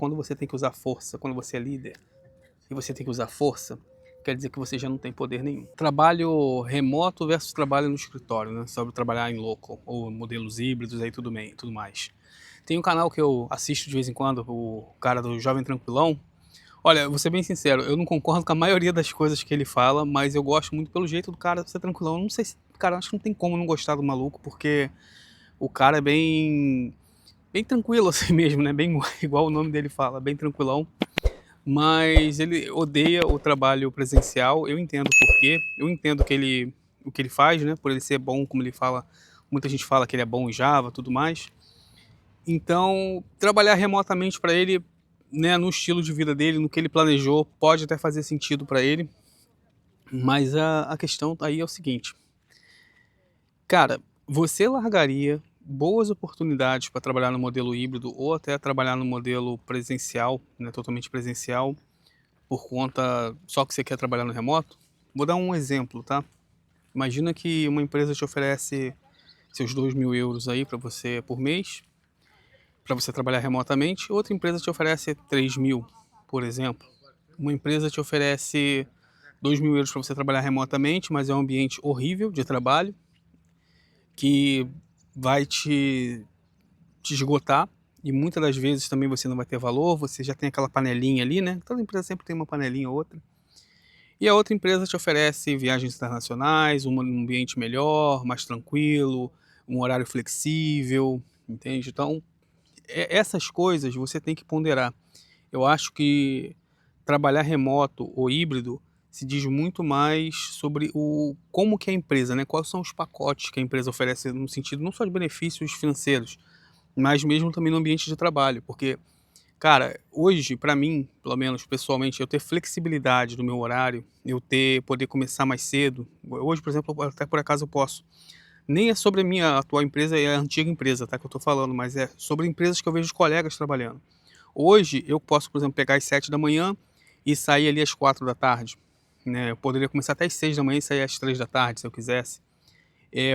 Quando você tem que usar força, quando você é líder e você tem que usar força, quer dizer que você já não tem poder nenhum. Trabalho remoto versus trabalho no escritório, né? Sobre trabalhar em local ou modelos híbridos aí tudo bem, tudo mais. Tem um canal que eu assisto de vez em quando, o cara do Jovem Tranquilão. Olha, vou ser bem sincero, eu não concordo com a maioria das coisas que ele fala, mas eu gosto muito pelo jeito do cara ser tranquilão. Eu não sei se, cara, acho que não tem como não gostar do maluco, porque o cara é bem tranquilo assim mesmo, né? Bem igual o nome dele fala, bem tranquilão. Mas ele odeia o trabalho presencial, eu entendo por quê, eu entendo o que ele faz, né, por ele ser bom, como ele fala, muita gente fala que ele é bom em Java, tudo mais. Então, trabalhar remotamente para ele, né, no estilo de vida dele, no que ele planejou, pode até fazer sentido para ele, mas a questão aí é o seguinte, cara, você largaria boas oportunidades para trabalhar no modelo híbrido ou até trabalhar no modelo presencial, né, totalmente presencial, por conta só que você quer trabalhar no remoto? Vou dar um exemplo, tá? Imagina que uma empresa te oferece seus 2.000 euros aí para você por mês, para você trabalhar remotamente, outra empresa te oferece 3.000, por exemplo. Uma empresa te oferece 2.000 euros para você trabalhar remotamente, mas é um ambiente horrível de trabalho, que vai te esgotar, e muitas das vezes também você não vai ter valor, você já tem aquela panelinha ali, né? Toda empresa sempre tem uma panelinha ou outra. E a outra empresa te oferece viagens internacionais, um ambiente melhor, mais tranquilo, um horário flexível, entende? Então, essas coisas você tem que ponderar. Eu acho que trabalhar remoto ou híbrido se diz muito mais sobre o como que é a empresa, né? Quais são os pacotes que a empresa oferece no sentido não só de benefícios financeiros, mas mesmo também no ambiente de trabalho, porque cara, hoje, pra mim, pelo menos pessoalmente, eu ter flexibilidade no meu horário, poder começar mais cedo. Hoje, por exemplo, até por acaso eu posso. Nem é sobre a minha atual empresa e a antiga empresa, tá, que eu tô falando, mas é sobre empresas que eu vejo os colegas trabalhando. Hoje, eu posso, por exemplo, pegar às 7 da manhã e sair ali às 4 da tarde, né? Eu poderia começar até às 6 da manhã e sair às 3 da tarde, se eu quisesse.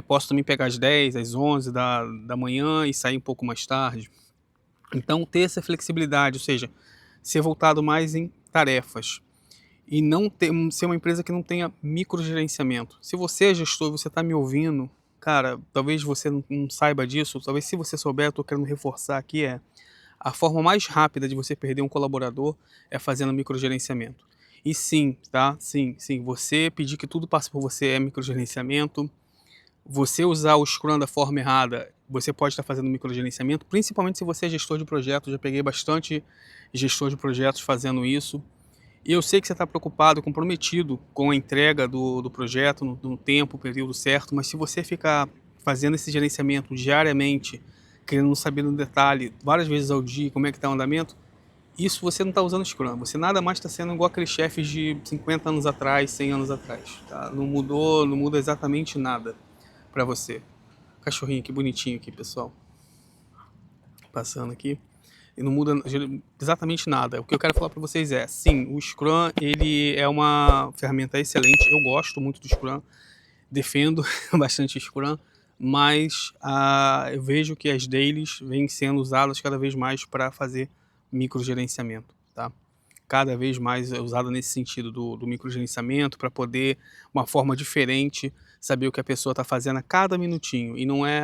Posso também pegar às 10, às 11 da manhã e sair um pouco mais tarde. Então, ter essa flexibilidade, ou seja, ser voltado mais em tarefas e não ter, ser uma empresa que não tenha microgerenciamento. Se você é gestor, você está me ouvindo, cara, talvez você não saiba disso, talvez se você souber, eu estou querendo reforçar aqui, a forma mais rápida de você perder um colaborador é fazendo microgerenciamento. E sim, tá? Sim, sim, você pedir que tudo passe por você é microgerenciamento, você usar o Scrum da forma errada, você pode estar fazendo microgerenciamento, principalmente se você é gestor de projetos. Já peguei bastante gestor de projetos fazendo isso. E eu sei que você está preocupado, comprometido com a entrega do projeto no tempo, período certo, mas se você ficar fazendo esse gerenciamento diariamente, querendo saber no detalhe, várias vezes ao dia, como é que está o andamento, isso você não está usando Scrum. Você nada mais está sendo igual aqueles chefes de 50 anos atrás, 100 anos atrás. Tá? Não mudou, não muda exatamente nada para você. Cachorrinho, que bonitinho aqui, pessoal. Passando aqui. E não muda exatamente nada. O que eu quero falar para vocês é, sim, o Scrum, ele é uma ferramenta excelente. Eu gosto muito do Scrum. Defendo bastante o Scrum. Mas eu vejo que as dailies vêm sendo usadas cada vez mais para fazer microgerenciamento, tá? Cada vez mais é usado nesse sentido do microgerenciamento, para poder, uma forma diferente, saber o que a pessoa está fazendo a cada minutinho. E não é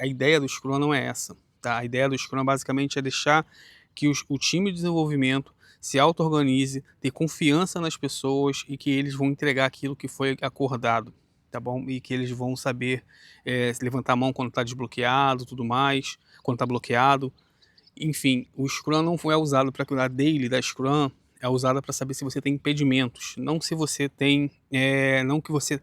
a ideia do Scrum não é essa, tá? A ideia do Scrum basicamente é deixar que o time de desenvolvimento se auto-organize, ter confiança nas pessoas e que eles vão entregar aquilo que foi acordado, tá bom? E que eles vão saber levantar a mão quando está desbloqueado, tudo mais, quando está bloqueado. Enfim, o Scrum não é usado para a daily da Scrum é usada para saber se você tem impedimentos, não se você tem, não que você,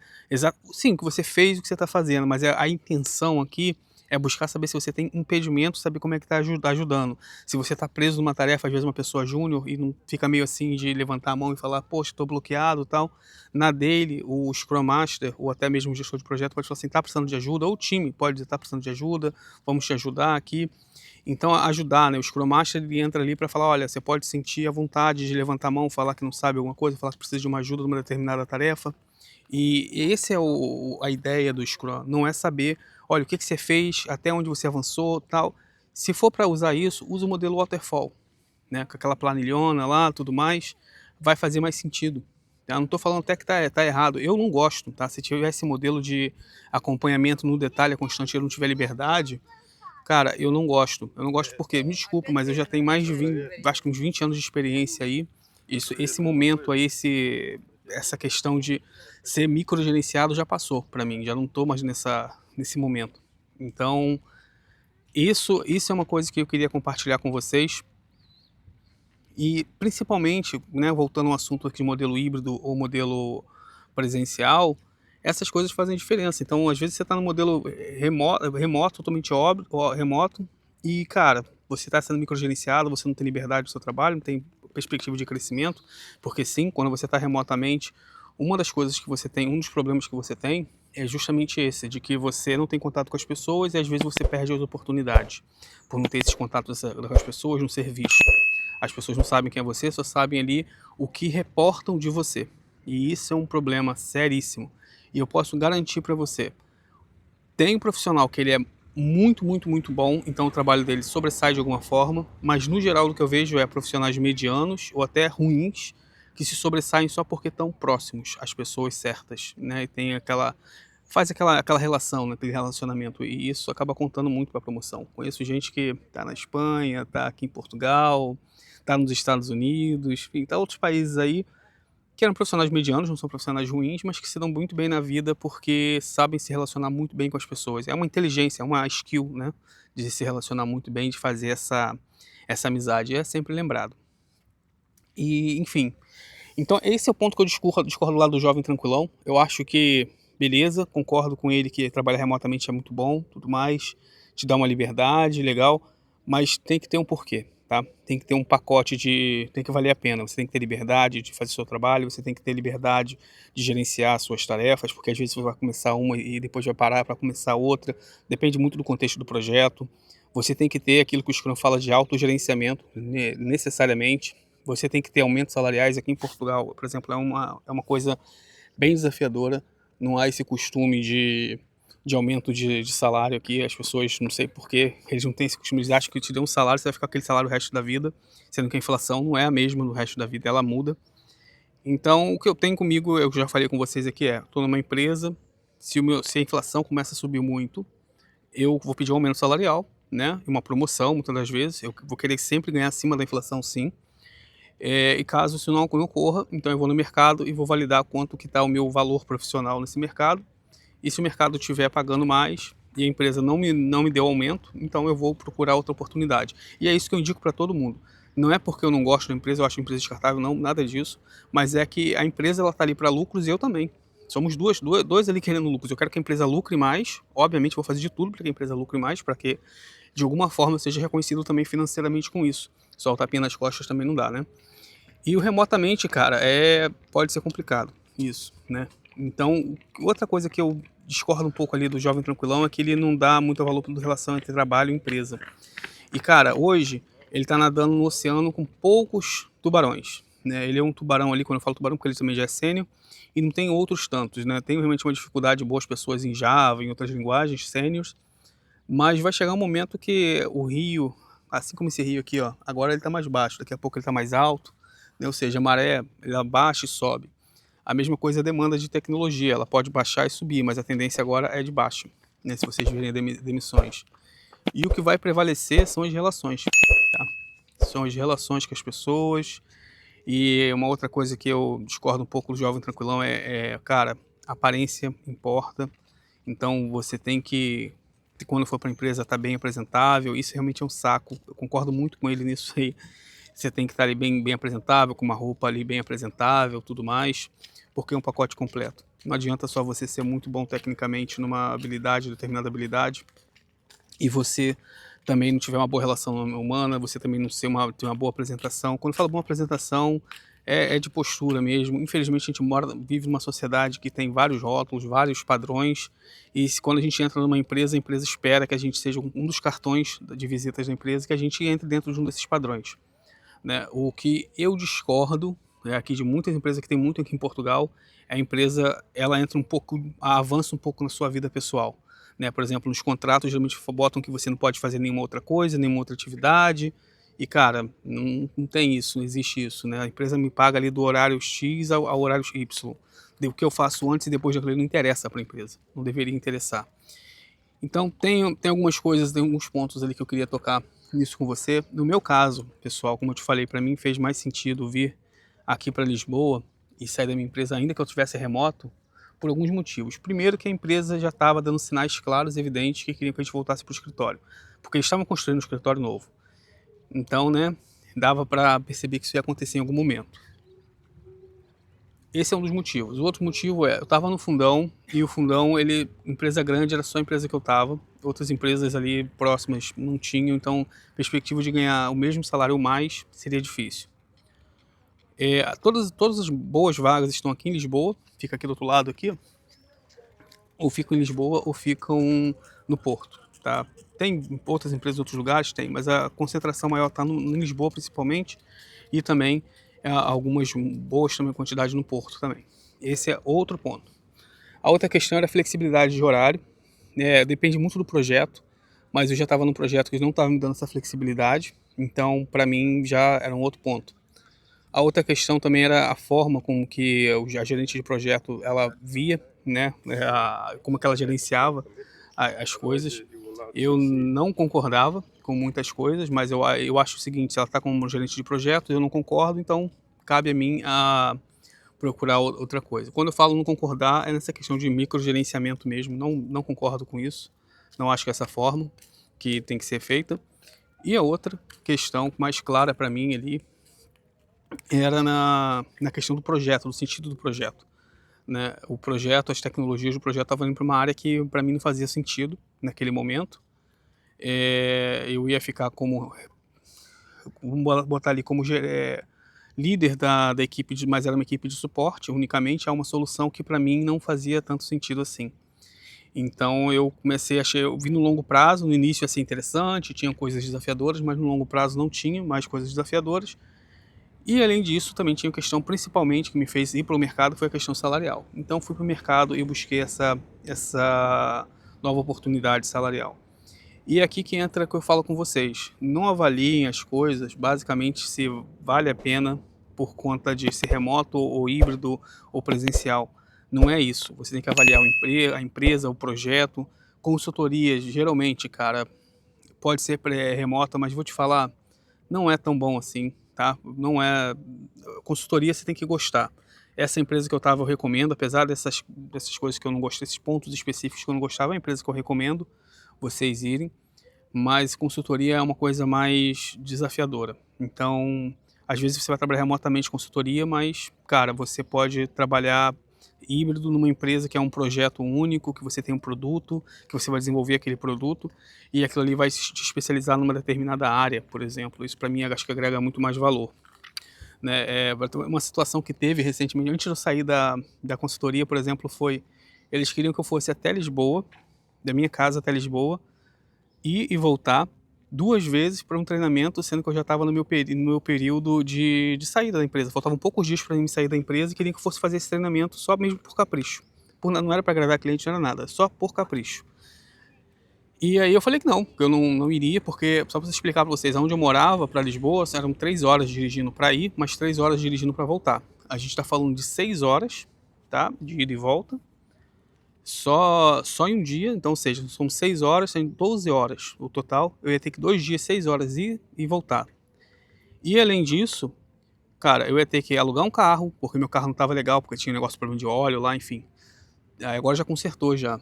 sim, que você fez o que você está fazendo, mas a intenção aqui é buscar saber se você tem impedimentos, saber como é que está ajudando. Se você está preso numa tarefa, às vezes uma pessoa júnior, e não fica meio assim de levantar a mão e falar, poxa, estou bloqueado e tal. Na daily, o Scrum Master, ou até mesmo o gestor de projeto, pode falar assim, está precisando de ajuda, ou o time pode dizer, está precisando de ajuda, vamos te ajudar aqui. Então ajudar, né, o Scrum Master ele entra ali para falar, olha, você pode sentir a vontade de levantar a mão, falar que não sabe alguma coisa, falar que precisa de uma ajuda numa determinada tarefa. E esse é a ideia do Scrum, não é saber, olha, o que você fez, até onde você avançou, tal. Se for para usar isso, usa o modelo Waterfall, né, com aquela planilhona lá, tudo mais, vai fazer mais sentido. Tá? Não estou falando até que tá errado, eu não gosto, tá? Se tiver esse modelo de acompanhamento no detalhe constante e eu não tiver liberdade, cara, eu não gosto. Eu não gosto porque, me desculpa, mas eu já tenho mais de 20, acho que uns 20 anos de experiência aí. Esse momento aí, essa questão de ser microgerenciado já passou para mim, já não estou mais nesse momento. Então, isso é uma coisa que eu queria compartilhar com vocês. E principalmente, né, voltando ao assunto aqui de modelo híbrido ou modelo presencial, essas coisas fazem diferença. Então, às vezes você está no modelo remoto, totalmente remoto, e, cara, você está sendo microgerenciado, você não tem liberdade do seu trabalho, não tem perspectiva de crescimento, porque sim, quando você está remotamente, uma das coisas que você tem, um dos problemas que você tem, é justamente esse, de que você não tem contato com as pessoas e às vezes você perde as oportunidades, por não ter esses contatos com as pessoas, não ser visto. As pessoas não sabem quem é você, só sabem ali o que reportam de você. E isso é um problema seríssimo. E eu posso garantir para você, tem um profissional que ele é muito, muito, muito bom, então o trabalho dele sobressai de alguma forma, mas no geral o que eu vejo é profissionais medianos ou até ruins que se sobressaem só porque estão próximos às pessoas certas, né? E tem aquela relação, né? Aquele relacionamento, e isso acaba contando muito para a promoção. Conheço gente que está na Espanha, está aqui em Portugal, está nos Estados Unidos, enfim, tá outros países aí que eram profissionais medianos, não são profissionais ruins, mas que se dão muito bem na vida porque sabem se relacionar muito bem com as pessoas. É uma inteligência, é uma skill, né, de se relacionar muito bem, de fazer essa amizade. É sempre lembrado. E, enfim, então esse é o ponto que eu discordo lá do jovem tranquilão. Eu acho que, beleza, concordo com ele que trabalhar remotamente é muito bom, tudo mais, te dá uma liberdade, legal, mas tem que ter um porquê, tá? Tem que ter um pacote tem que valer a pena. Você tem que ter liberdade de fazer seu trabalho, você tem que ter liberdade de gerenciar suas tarefas, porque às vezes você vai começar uma e depois vai parar para começar outra, depende muito do contexto do projeto. Você tem que ter aquilo que o Scrum fala de autogerenciamento, necessariamente. Você tem que ter aumentos salariais. Aqui em Portugal, por exemplo, é uma coisa bem desafiadora. Não há esse costume de aumento de salário aqui. As pessoas, não sei porquê, eles não têm esse costume. Eles acham que te dão um salário, você vai ficar com aquele salário o resto da vida, sendo que a inflação não é a mesma no resto da vida, ela muda. Então, o que eu tenho comigo, eu já falei com vocês aqui, estou numa empresa, se a inflação começa a subir muito, eu vou pedir um aumento salarial, né? Uma promoção, muitas das vezes. Eu vou querer sempre ganhar acima da inflação, sim. E caso isso não ocorra, então eu vou no mercado e vou validar quanto que está o meu valor profissional nesse mercado. E se o mercado estiver pagando mais e a empresa não me deu aumento, então eu vou procurar outra oportunidade. E é isso que eu indico para todo mundo. Não é porque eu não gosto da empresa, eu acho a empresa descartável, não, nada disso. Mas é que a empresa está ali para lucros e eu também. Somos dois ali querendo lucros. Eu quero que a empresa lucre mais. Obviamente, vou fazer de tudo para que a empresa lucre mais, para que de alguma forma eu seja reconhecido também financeiramente com isso. Só o tapinha nas costas também não dá, né? E o remotamente, cara, pode ser complicado, isso, né? Então, outra coisa que eu discordo um pouco ali do jovem tranquilão é que ele não dá muito valor para a relação entre trabalho e empresa. E, cara, hoje ele tá nadando no oceano com poucos tubarões, né? Ele é um tubarão ali, quando eu falo tubarão, porque ele também já é sênior, e não tem outros tantos, né? Tem realmente uma dificuldade de boas pessoas em Java, em outras linguagens, sêniors, mas vai chegar um momento que o rio, assim como esse rio aqui, ó, agora ele tá mais baixo, daqui a pouco ele tá mais alto, né? Ou seja, a maré, ela baixa e sobe. A mesma coisa é a demanda de tecnologia, ela pode baixar e subir, mas a tendência agora é de baixa, né? Se vocês virem demissões. E o que vai prevalecer são as relações, tá? São as relações com as pessoas. E uma outra coisa que eu discordo um pouco do jovem tranquilão cara, aparência importa. Então você tem que, quando for para a empresa, estar bem apresentável. Isso realmente é um saco. Eu concordo muito com ele nisso aí. Você tem que estar ali bem apresentável, com uma roupa ali bem apresentável, tudo mais, porque é um pacote completo. Não adianta só você ser muito bom tecnicamente numa habilidade, determinada habilidade, e você também não tiver uma boa relação humana, você também não ter uma boa apresentação. Quando eu falo boa apresentação, é de postura mesmo. Infelizmente a gente vive numa sociedade que tem vários rótulos, vários padrões, e quando a gente entra numa empresa, a empresa espera que a gente seja um dos cartões de visitas da empresa, que a gente entre dentro de um desses padrões, né? O que eu discordo aqui de muitas empresas que tem muito aqui em Portugal, a empresa ela entra um pouco, avança um pouco na sua vida pessoal, né? Por exemplo, nos contratos geralmente botam que você não pode fazer nenhuma outra coisa, nenhuma outra atividade, E cara, não tem isso, não existe isso, né, a empresa me paga ali do horário X ao horário Y. O que eu faço antes e depois daquilo não interessa para a empresa, não deveria interessar. Então tem algumas coisas, tem alguns pontos ali que eu queria tocar nisso com você. No meu caso, pessoal, como eu te falei, para mim fez mais sentido vir aqui para Lisboa e sair da minha empresa ainda que eu tivesse remoto, por alguns motivos. Primeiro que a empresa já estava dando sinais claros e evidentes que queriam que a gente voltasse para o escritório, porque eles estavam construindo um escritório novo. Então, né, dava para perceber que isso ia acontecer em algum momento. Esse é um dos motivos. O outro motivo é, eu estava no fundão e o fundão, ele, empresa grande, era só a empresa que eu estava. Outras empresas ali próximas não tinham, então perspectiva de ganhar o mesmo salário ou mais seria difícil. Todas as boas vagas estão aqui em Lisboa, fica aqui do outro lado aqui, ou ficam em Lisboa ou ficam no Porto, tá? Tem outras empresas em outros lugares? Tem, mas a concentração maior está em Lisboa principalmente e também algumas boas também quantidade no Porto também. Esse é outro ponto. A outra questão era a flexibilidade de horário, né? Depende muito do projeto, mas eu já estava num projeto que não estava me dando essa flexibilidade, então para mim já era um outro ponto. A outra questão também era a forma como que a gerente de projeto ela via, né, como que ela gerenciava as coisas. Eu não concordava com muitas coisas, mas eu acho o seguinte, se ela está como gerente de projeto, eu não concordo, então cabe a mim a procurar outra coisa. Quando eu falo não concordar, é nessa questão de microgerenciamento mesmo, não concordo com isso, não acho que é essa forma que tem que ser feita. E a outra questão mais clara para mim ali era na questão do projeto, no sentido do projeto, né. O projeto, as tecnologias do projeto estavam indo para uma área que para mim não fazia sentido naquele momento. Eu ia ficar como, vamos botar ali como líder da equipe, mas era uma equipe de suporte unicamente a uma solução que para mim não fazia tanto sentido assim. Então eu comecei, eu vi no longo prazo, no início ia ser interessante, tinha coisas desafiadoras, mas no longo prazo não tinha mais coisas desafiadoras. E além disso, também tinha a questão principalmente que me fez ir para o mercado, foi a questão salarial. Então fui para o mercado e busquei essa nova oportunidade salarial. E é aqui que entra que eu falo com vocês. Não avaliem as coisas, basicamente, se vale a pena por conta de ser remoto ou híbrido ou presencial. Não é isso. Você tem que avaliar a empresa, o projeto. Consultorias, geralmente, cara, pode ser remota, mas vou te falar, não é tão bom assim, tá? Não é. Consultoria você tem que gostar. Essa empresa que eu estava eu recomendo, apesar dessas coisas que eu não gostei, esses pontos específicos que eu não gostava, é a empresa que eu recomendo vocês irem, mas consultoria é uma coisa mais desafiadora. Então, às vezes você vai trabalhar remotamente consultoria, mas, cara, você pode trabalhar híbrido numa empresa que é um projeto único, que você tem um produto, que você vai desenvolver aquele produto e aquilo ali vai te especializar numa determinada área, por exemplo. Isso para mim acho que agrega muito mais valor, né? Uma situação que teve recentemente, antes de eu sair da consultoria, por exemplo, foi eles queriam que eu fosse até Lisboa, da minha casa até Lisboa, ir e voltar 2 vezes para um treinamento, sendo que eu já estava no meu período de saída da empresa. Faltavam poucos dias para mim sair da empresa e queriam que eu fosse fazer esse treinamento só mesmo por capricho. Não era para agradar cliente, não era nada, só por capricho. E aí eu falei que eu não iria, porque, só para explicar para vocês, onde eu morava, para Lisboa, eram 3 horas dirigindo para ir, mais 3 horas dirigindo para voltar. A gente está falando de 6 horas, tá? De ida e volta. Só em um dia, então, ou seja, são 6 horas, são 12 horas o total. Eu ia ter que 2 dias, 6 horas ir e voltar. E além disso, cara, eu ia ter que alugar um carro, porque meu carro não estava legal, porque tinha um negócio de problema de óleo lá, enfim. Aí agora já consertou já.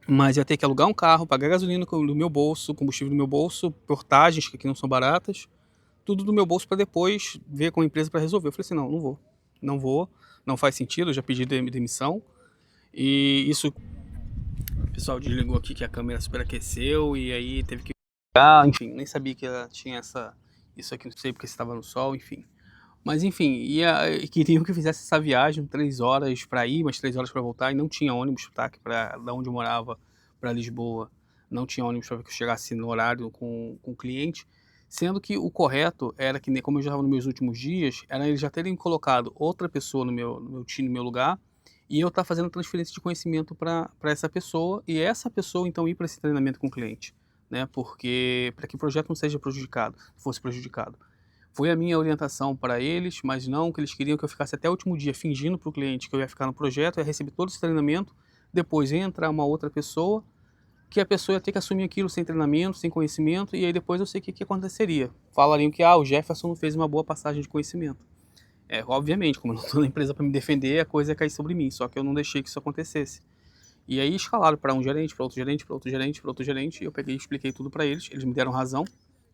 Mas ia ter que alugar um carro, pagar gasolina do meu bolso, combustível do meu bolso, portagens que aqui não são baratas, tudo do meu bolso para depois ver com a empresa para resolver. Eu falei assim, não vou, não faz sentido, eu já pedi demissão. E isso, o pessoal desligou aqui que a câmera superaqueceu e aí teve que enfim, nem sabia que ela tinha isso aqui, não sei porque estava no sol, enfim. Mas enfim, queriam que eu fizesse essa viagem, 3 horas para ir, mais 3 horas para voltar, e não tinha ônibus, tá? Que da onde eu morava para Lisboa, não tinha ônibus para que eu chegasse no horário com o cliente, sendo que o correto era que, como eu já estava nos meus últimos dias, era eles já terem colocado outra pessoa no meu time, no meu lugar, e eu estar fazendo transferência de conhecimento para essa pessoa, e essa pessoa então ir para esse treinamento com o cliente. né, porque para que o projeto não seja prejudicado, fosse prejudicado. Foi a minha orientação para eles, mas não que eles queriam que eu ficasse até o último dia fingindo para o cliente que eu ia ficar no projeto, ia receber todo esse treinamento, depois ia entrar uma outra pessoa, que a pessoa ia ter que assumir aquilo sem treinamento, sem conhecimento, e aí depois eu sei o que aconteceria. Falariam que o Jefferson não fez uma boa passagem de conhecimento. Obviamente, como eu não estou na empresa para me defender, a coisa ia cair sobre mim, só que eu não deixei que isso acontecesse. E aí escalaram para um gerente, para outro gerente, para outro gerente, para outro gerente, e eu peguei e expliquei tudo para eles me deram razão,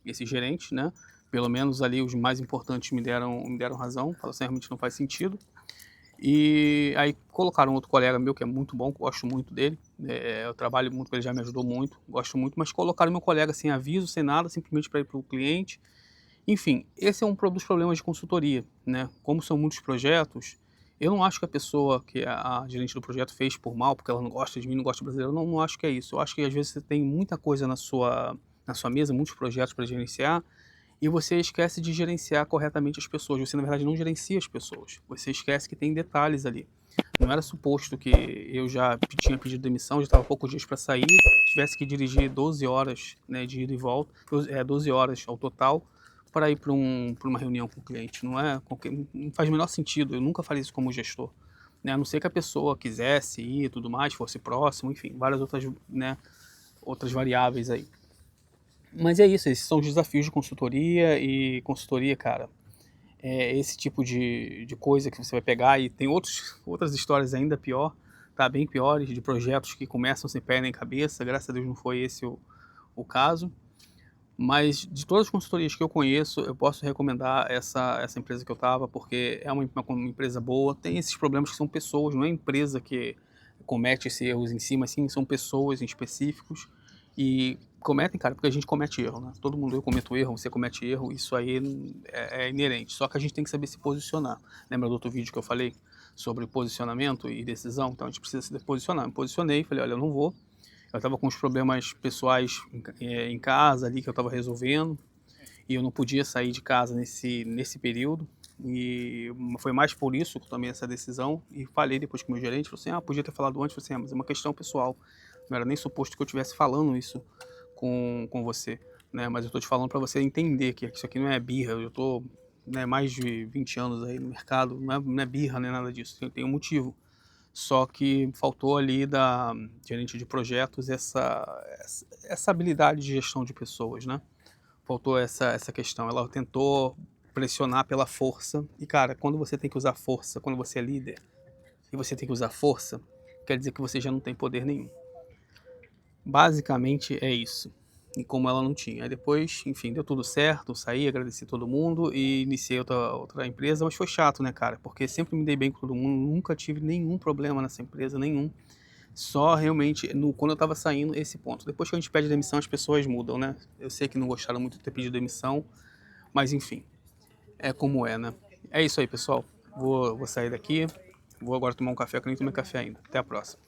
esses gerentes, né? Pelo menos ali os mais importantes me deram razão, falaram assim, realmente não faz sentido. E aí colocaram outro colega meu que é muito bom, gosto muito dele, eu trabalho muito com ele, já me ajudou muito, gosto muito, mas colocaram meu colega sem aviso, sem nada, simplesmente para ir para o cliente. Enfim, esse é um dos problemas de consultoria, né? Como são muitos projetos, eu não acho que a pessoa que é a gerente do projeto fez por mal, porque ela não gosta de mim, não gosta de brasileiro, não acho que é isso. Eu acho que às vezes você tem muita coisa na sua mesa, muitos projetos para gerenciar, e você esquece de gerenciar corretamente as pessoas. Você, na verdade, não gerencia as pessoas. Você esquece que tem detalhes ali. Não era suposto que eu já tinha pedido demissão, já estava poucos dias para sair, tivesse que dirigir 12 horas, né, de ida e volta, 12 horas ao total, para ir para uma reunião com o cliente. Não faz o menor sentido, eu nunca faria isso como gestor. Né, a não ser que a pessoa quisesse ir e tudo mais, fosse próximo, enfim, várias outras, né, outras variáveis aí. Mas é isso, esses são os desafios de consultoria, e consultoria, cara, é esse tipo de coisa que você vai pegar, e tem outras histórias ainda pior, tá? Bem piores, de projetos que começam sem pé nem cabeça, graças a Deus não foi esse o caso. Mas de todas as consultorias que eu conheço, eu posso recomendar essa empresa que eu estava, porque é uma empresa boa, tem esses problemas que são pessoas, não é a empresa que comete esses erros em si, mas sim são pessoas em específicos, e cometem, cara, porque a gente comete erro, né? Todo mundo, eu cometo erro, você comete erro, isso aí é inerente, só que a gente tem que saber se posicionar. Lembra do outro vídeo que eu falei sobre posicionamento e decisão? Então a gente precisa se posicionar. Me posicionei, falei, olha, eu não vou. Eu estava com uns problemas pessoais em casa ali que eu estava resolvendo, e eu não podia sair de casa nesse período, e foi mais por isso que eu tomei essa decisão. E falei depois com o meu gerente, falou assim, podia ter falado antes. Falei assim, mas é uma questão pessoal, não era nem suposto que eu estivesse falando isso com você, né? Mas eu estou te falando para você entender que isso aqui não é birra, eu estou, né, mais de 20 anos aí no mercado, não é birra nem nada disso, tem um motivo. Só que faltou ali da gerente de projetos essa habilidade de gestão de pessoas, né? Faltou essa questão. Ela tentou pressionar pela força. E, cara, quando você tem que usar força, quando você é líder, e você tem que usar força, quer dizer que você já não tem poder nenhum. Basicamente é isso. E como ela não tinha. Aí depois, enfim, deu tudo certo, saí, agradeci todo mundo e iniciei outra empresa, mas foi chato, né, cara? Porque sempre me dei bem com todo mundo, nunca tive nenhum problema nessa empresa, nenhum. Só realmente, quando eu tava saindo, esse ponto. Depois que a gente pede demissão, as pessoas mudam, né? Eu sei que não gostaram muito de ter pedido demissão, mas enfim, é como é, né? É isso aí, pessoal. Vou sair daqui, vou agora tomar um café, que eu nem tomei café ainda. Até a próxima.